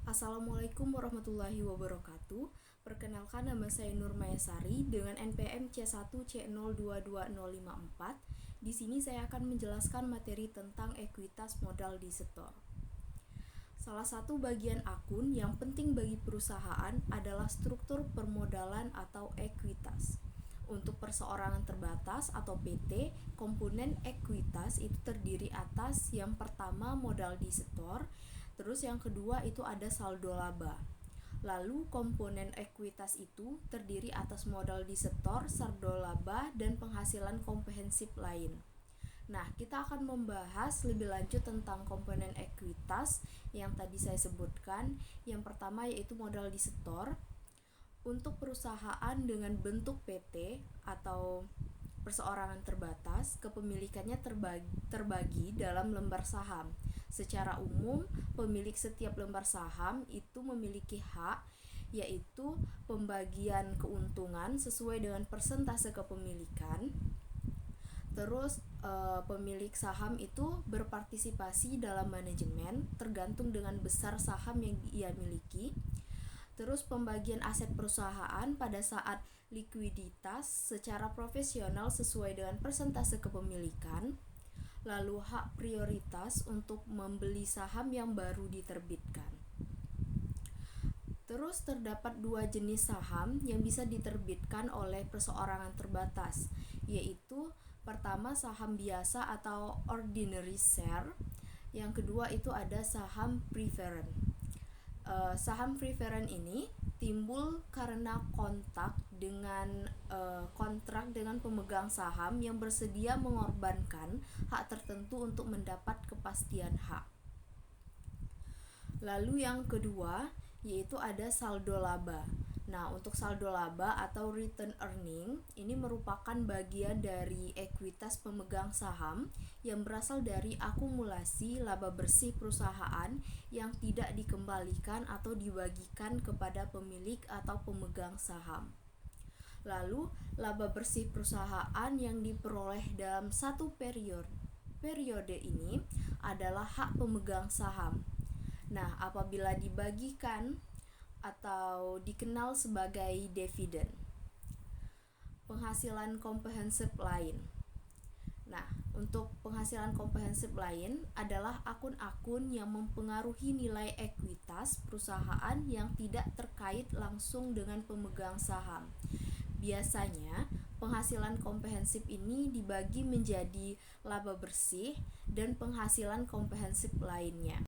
Assalamualaikum warahmatullahi wabarakatuh. Perkenalkan, nama saya Nur Mayasari dengan NPM C1C022054. Di sini saya akan menjelaskan materi tentang ekuitas modal di setor. Salah satu bagian akun yang penting bagi perusahaan adalah struktur permodalan atau ekuitas. Untuk perseorangan terbatas atau PT, komponen ekuitas itu terdiri atas yang pertama modal di setor, terus yang kedua itu ada saldo laba. Lalu komponen ekuitas itu terdiri atas modal di setor, saldo laba, dan penghasilan komprehensif lain. Nah, kita akan membahas lebih lanjut tentang komponen ekuitas yang tadi saya sebutkan. Yang pertama yaitu modal di setor. Untuk perusahaan dengan bentuk PT atau perseorangan terbatas, kepemilikannya terbagi dalam lembar saham. Secara umum, pemilik setiap lembar saham itu memiliki hak, yaitu pembagian keuntungan sesuai dengan persentase kepemilikan. Terus pemilik saham itu berpartisipasi dalam manajemen tergantung dengan besar saham yang ia miliki. Terus pembagian aset perusahaan pada saat likuiditas secara profesional sesuai dengan persentase kepemilikan. Lalu hak prioritas untuk membeli saham yang baru diterbitkan. Terus terdapat dua jenis saham yang bisa diterbitkan oleh perseorangan terbatas, yaitu pertama saham biasa atau ordinary share, yang kedua itu ada saham preferred. Saham preferred ini timbul karena kontrak dengan pemegang saham yang bersedia mengorbankan hak tertentu untuk mendapat kepastian hak. Lalu yang kedua yaitu ada saldo laba. Nah, untuk saldo laba atau return earning ini merupakan bagian dari ekuitas pemegang saham yang berasal dari akumulasi laba bersih perusahaan yang tidak dikembalikan atau dibagikan kepada pemilik atau pemegang saham. Lalu, laba bersih perusahaan yang diperoleh dalam satu periode ini adalah hak pemegang saham. Nah, apabila dibagikan atau dikenal sebagai dividen. Penghasilan komprehensif lain. Nah, untuk penghasilan komprehensif lain adalah akun-akun yang mempengaruhi nilai ekuitas perusahaan yang tidak terkait langsung dengan pemegang saham. Biasanya, penghasilan komprehensif ini dibagi menjadi laba bersih dan penghasilan komprehensif lainnya.